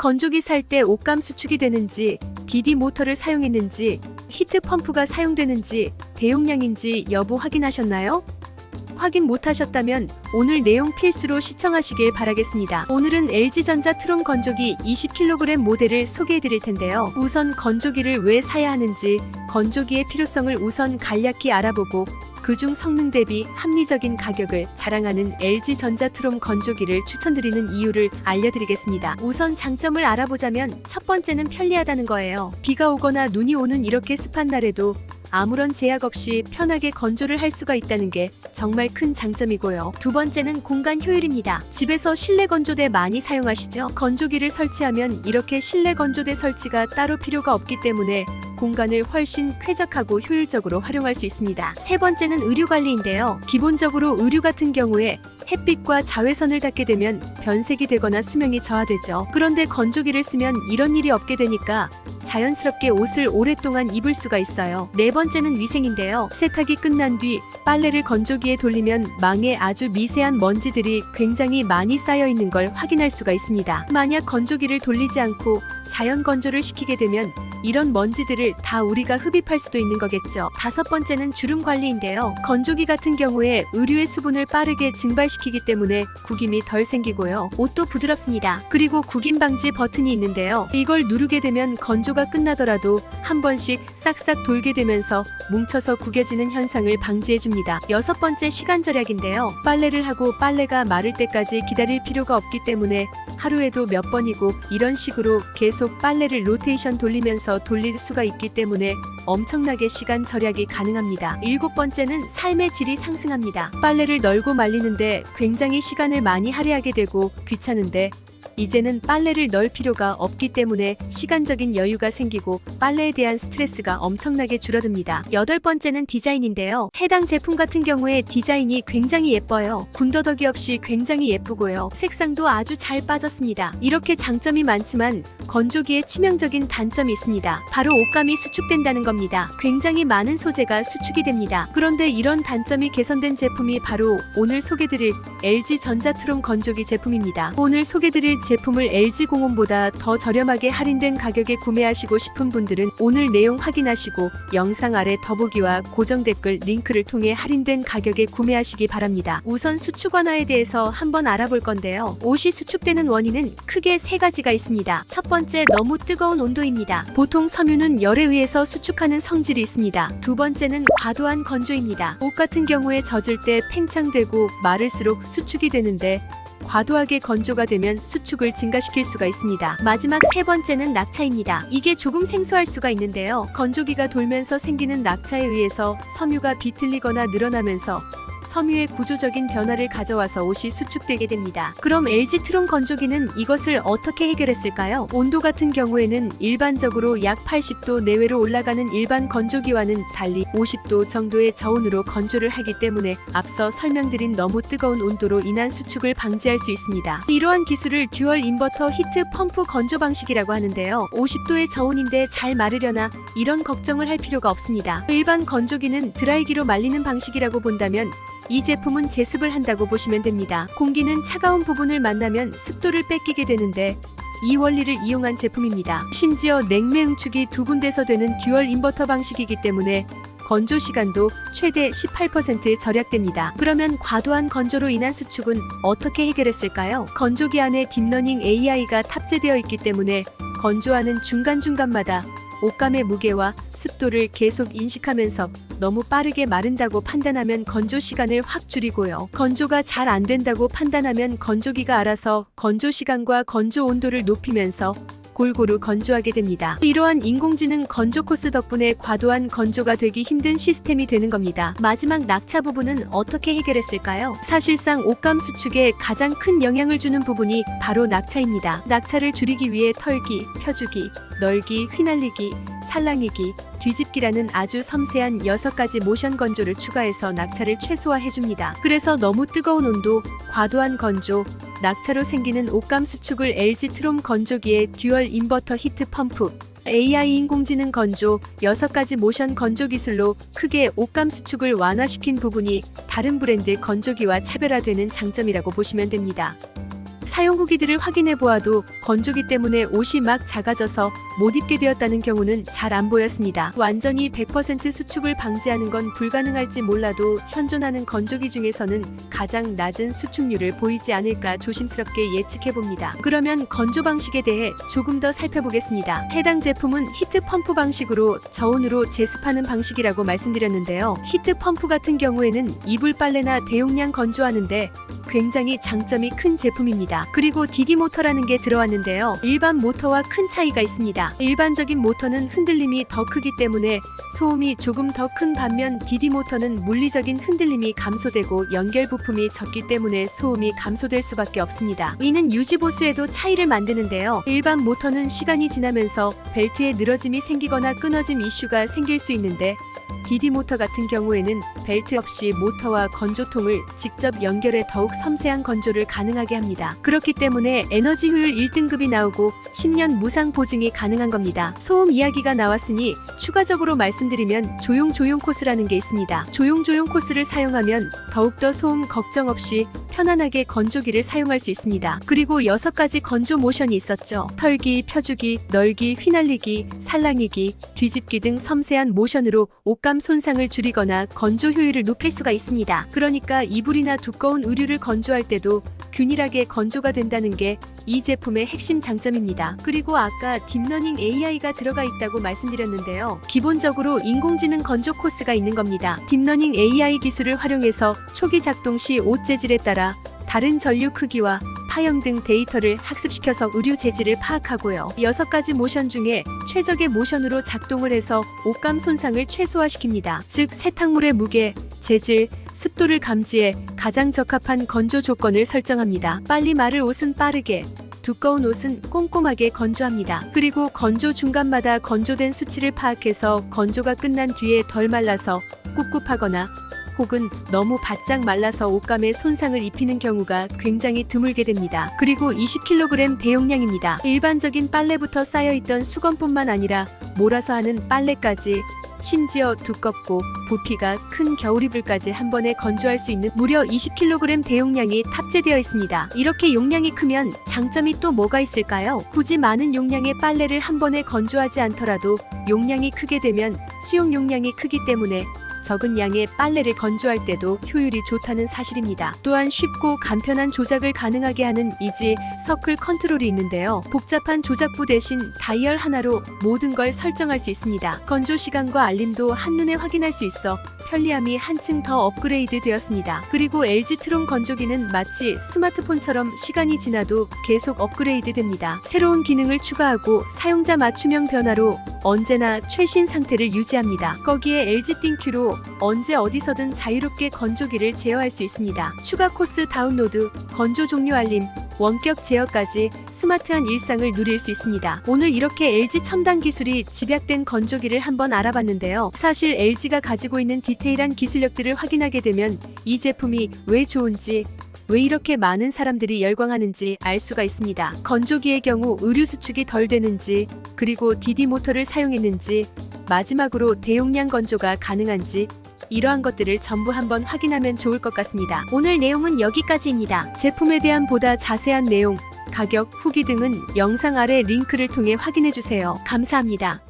건조기 살 때 옷감 수축이 되는지, DD 모터를 사용했는지, 히트 펌프가 사용되는지, 대용량인지 여부 확인하셨나요? 확인 못하셨다면 오늘 내용 필수로 시청하시길 바라겠습니다. 오늘은 LG전자 트론 건조기 20kg 모델을 소개해드릴 텐데요. 우선 건조기를 왜 사야 하는지, 건조기의 필요성을 우선 간략히 알아보고 그중 성능 대비 합리적인 가격을 자랑하는 LG전자 트론 건조기를 추천드리는 이유를 알려드리겠습니다. 우선 장점을 알아보자면 첫 번째는 편리하다는 거예요. 비가 오거나 눈이 오는 이렇게 습한 날에도 아무런 제약 없이 편하게 건조를 할 수가 있다는 게 정말 큰 장점이고요. 두 번째는 공간 효율입니다. 집에서 실내 건조대 많이 사용하시죠? 건조기를 설치하면 이렇게 실내 건조대 설치가 따로 필요가 없기 때문에 공간을 훨씬 쾌적하고 효율적으로 활용할 수 있습니다. 세 번째는 의류 관리인데요. 기본적으로 의류 같은 경우에 햇빛과 자외선을 닿게 되면 변색이 되거나 수명이 저하되죠. 그런데 건조기를 쓰면 이런 일이 없게 되니까 자연스럽게 옷을 오랫동안 입을 수가 있어요. 네 번째는 위생인데요. 세탁이 끝난 뒤 빨래를 건조기에 돌리면 망에 아주 미세한 먼지들이 굉장히 많이 쌓여 있는 걸 확인할 수가 있습니다. 만약 건조기를 돌리지 않고 자연 건조를 시키게 되면 이런 먼지들을 다 우리가 흡입할 수도 있는 거겠죠. 다섯 번째는 주름 관리인데요. 건조기 같은 경우에 의류의 수분을 빠르게 증발시키기 때문에 구김이 덜 생기고요. 옷도 부드럽습니다. 그리고 구김 방지 버튼이 있는데요. 이걸 누르게 되면 건조가 끝나더라도 한 번씩 싹싹 돌게 되면서 뭉쳐서 구겨지는 현상을 방지해줍니다. 여섯 번째 시간 절약인데요. 빨래를 하고 빨래가 마를 때까지 기다릴 필요가 없기 때문에 하루에도 몇 번이고 이런 식으로 계속 빨래를 로테이션 돌리면서 돌릴 수가 있기 때문에 엄청나게 시간 절약이 가능합니다. 일곱 번째는 삶의 질이 상승합니다. 빨래를 널고 말리는데 굉장히 시간을 많이 할애하게 되고 귀찮은데 이제는 빨래를 널 필요가 없기 때문에 시간적인 여유가 생기고 빨래에 대한 스트레스가 엄청나게 줄어듭니다. 여덟 번째는 디자인인데요. 해당 제품 같은 경우에 디자인이 굉장히 예뻐요. 군더더기 없이 굉장히 예쁘고요. 색상도 아주 잘 빠졌습니다. 이렇게 장점이 많지만 건조기에 치명적인 단점이 있습니다. 바로 옷감이 수축된다는 겁니다. 굉장히 많은 소재가 수축이 됩니다. 그런데 이런 단점이 개선된 제품이 바로 오늘 소개드릴 LG전자 트론 건조기 제품입니다. 오늘 소개드릴 제품을 LG공홈보다 더 저렴하게 할인된 가격에 구매하시고 싶은 분들은 오늘 내용 확인하시고 영상 아래 더보기와 고정 댓글 링크를 통해 할인된 가격에 구매하시기 바랍니다. 우선 수축 완화에 대해서 한번 알아볼 건데요. 옷이 수축되는 원인은 크게 세 가지가 있습니다. 첫 번째, 너무 뜨거운 온도입니다. 보통 섬유는 열에 의해서 수축하는 성질이 있습니다. 두 번째는 과도한 건조입니다. 옷 같은 경우에 젖을 때 팽창되고 마를수록 수축이 되는데 과도하게 건조가 되면 수축을 증가시킬 수가 있습니다. 마지막 세 번째는 낙차입니다. 이게 조금 생소할 수가 있는데요. 건조기가 돌면서 생기는 낙차에 의해서 섬유가 비틀리거나 늘어나면서 섬유의 구조적인 변화를 가져와서 옷이 수축되게 됩니다. 그럼 LG 트론 건조기는 이것을 어떻게 해결했을까요? 온도 같은 경우에는 일반적으로 약 80도 내외로 올라가는 일반 건조기와는 달리 50도 정도의 저온으로 건조를 하기 때문에 앞서 설명드린 너무 뜨거운 온도로 인한 수축을 방지할 수 있습니다. 이러한 기술을 듀얼 인버터 히트 펌프 건조 방식이라고 하는데요. 50도의 저온인데 잘 마르려나 이런 걱정을 할 필요가 없습니다. 일반 건조기는 드라이기로 말리는 방식이라고 본다면 이 제품은 제습을 한다고 보시면 됩니다. 공기는 차가운 부분을 만나면 습도를 뺏기게 되는데 이 원리를 이용한 제품입니다. 심지어 냉매 응축이 두 군데서 되는 듀얼 인버터 방식이기 때문에 건조 시간도 최대 18% 절약됩니다. 그러면 과도한 건조로 인한 수축은 어떻게 해결했을까요? 건조기 안에 딥러닝 AI가 탑재되어 있기 때문에 건조하는 중간중간마다 옷감의 무게와 습도를 계속 인식하면서 너무 빠르게 마른다고 판단하면 건조 시간을 확 줄이고요. 건조가 잘 안 된다고 판단하면 건조기가 알아서 건조 시간과 건조 온도를 높이면서 골고루 건조하게 됩니다. 이러한 인공지능 건조 코스 덕분에 과도한 건조가 되기 힘든 시스템이 되는 겁니다. 마지막 낙차 부분은 어떻게 해결했을까요? 사실상 옷감 수축에 가장 큰 영향을 주는 부분이 바로 낙차입니다. 낙차를 줄이기 위해 털기, 펴주기, 널기, 휘날리기, 살랑이기, 뒤집기라는 아주 섬세한 6가지 모션 건조를 추가해서 낙차를 최소화해줍니다. 그래서 너무 뜨거운 온도, 과도한 건조, 낙차로 생기는 옷감 수축을 LG 트론 건조기의 듀얼 인버터 히트 펌프, AI 인공지능 건조, 6가지 모션 건조 기술로 크게 옷감 수축을 완화시킨 부분이 다른 브랜드 건조기와 차별화되는 장점이라고 보시면 됩니다. 사용 후기들을 확인해 보아도 건조기 때문에 옷이 막 작아져서 못 입게 되었다는 경우는 잘 안 보였습니다. 완전히 100% 수축을 방지하는 건 불가능할지 몰라도 현존하는 건조기 중에서는 가장 낮은 수축률을 보이지 않을까 조심스럽게 예측해봅니다. 그러면 건조 방식에 대해 조금 더 살펴보겠습니다. 해당 제품은 히트 펌프 방식으로 저온으로 제습하는 방식이라고 말씀드렸는데요. 히트 펌프 같은 경우에는 이불 빨래나 대용량 건조하는데 굉장히 장점이 큰 제품입니다. 그리고 DD 모터라는 게 들어왔는데요. 일반 모터와 큰 차이가 있습니다. 일반적인 모터는 흔들림이 더 크기 때문에 소음이 조금 더 큰 반면 DD 모터는 물리적인 흔들림이 감소되고 연결 부품이 적기 때문에 소음이 감소될 수밖에 없습니다. 이는 유지 보수에도 차이를 만드는데요. 일반 모터는 시간이 지나면서 벨트에 늘어짐이 생기거나 끊어짐 이슈가 생길 수 있는데 DD 모터 같은 경우에는 벨트 없이 모터와 건조통을 직접 연결해 더욱 섬세한 건조를 가능하게 합니다. 그렇기 때문에 에너지 효율 1등급이 나오고 10년 무상 보증이 가능한 겁니다. 소음 이야기가 나왔으니 추가적으로 말씀드리면 조용 코스라는 게 있습니다. 조용 코스를 사용하면 더욱더 소음 걱정 없이 편안하게 건조기를 사용할 수 있습니다. 그리고 6가지 건조 모션이 있었죠. 털기, 펴주기, 널기, 휘날리기, 살랑이기, 뒤집기 등 섬세한 모션으로 옷감 손상을 줄이거나 건조 효율을 높일 수가 있습니다. 그러니까 이불이나 두꺼운 의류를 건조할 때도 균일하게 건조가 된다는 게 이 제품의 핵심 장점입니다. 그리고 아까 딥러닝 AI가 들어가 있다고 말씀드렸는데요. 기본적으로 인공지능 건조 코스가 있는 겁니다. 딥러닝 AI 기술을 활용해서 초기 작동 시 옷 재질에 따라 다른 전류 크기와 파형 등 데이터를 학습시켜서 의류 재질을 파악하고요. 6가지 모션 중에 최적의 모션으로 작동을 해서 옷감 손상을 최소화시킵니다. 즉 세탁물의 무게, 재질, 습도를 감지해 가장 적합한 건조 조건을 설정합니다. 빨리 마를 옷은 빠르게, 두꺼운 옷은 꼼꼼하게 건조합니다. 그리고 건조 중간마다 건조된 수치를 파악해서 건조가 끝난 뒤에 덜 말라서 꿉꿉하거나 혹은 너무 바짝 말라서 옷감에 손상을 입히는 경우가 굉장히 드물게 됩니다. 그리고 20kg 대용량입니다. 일반적인 빨래부터 쌓여있던 수건뿐만 아니라 몰아서 하는 빨래까지 심지어 두껍고 부피가 큰 겨울이불까지 한 번에 건조할 수 있는 무려 20kg 대용량이 탑재되어 있습니다. 이렇게 용량이 크면 장점이 또 뭐가 있을까요? 굳이 많은 용량의 빨래를 한 번에 건조하지 않더라도 용량이 크게 되면 수용 용량이 크기 때문에 적은 양의 빨래를 건조할 때도 효율이 좋다는 사실입니다. 또한 쉽고 간편한 조작을 가능하게 하는 이지 서클 컨트롤이 있는데요. 복잡한 조작부 대신 다이얼 하나로 모든 걸 설정할 수 있습니다. 건조 시간과 알림도 한눈에 확인할 수 있어 편리함이 한층 더 업그레이드 되었습니다. 그리고 LG 트론 건조기는 마치 스마트폰처럼 시간이 지나도 계속 업그레이드 됩니다. 새로운 기능을 추가하고 사용자 맞춤형 변화로 언제나 최신 상태를 유지합니다. 거기에 LG 띵큐로 언제 어디서든 자유롭게 건조기를 제어할 수 있습니다. 추가 코스 다운로드, 건조 종료 알림, 원격 제어까지 스마트한 일상을 누릴 수 있습니다. 오늘 이렇게 LG 첨단 기술이 집약된 건조기를 한번 알아봤는데요. 사실 LG가 가지고 있는 디테일한 기술력들을 확인하게 되면 이 제품이 왜 좋은지, 왜 이렇게 많은 사람들이 열광하는지 알 수가 있습니다. 건조기의 경우 의류 수축이 덜 되는지, 그리고 DD 모터를 사용했는지, 마지막으로 대용량 건조가 가능한지 이러한 것들을 전부 한번 확인하면 좋을 것 같습니다. 오늘 내용은 여기까지입니다. 제품에 대한 보다 자세한 내용, 가격, 후기 등은 영상 아래 링크를 통해 확인해주세요. 감사합니다.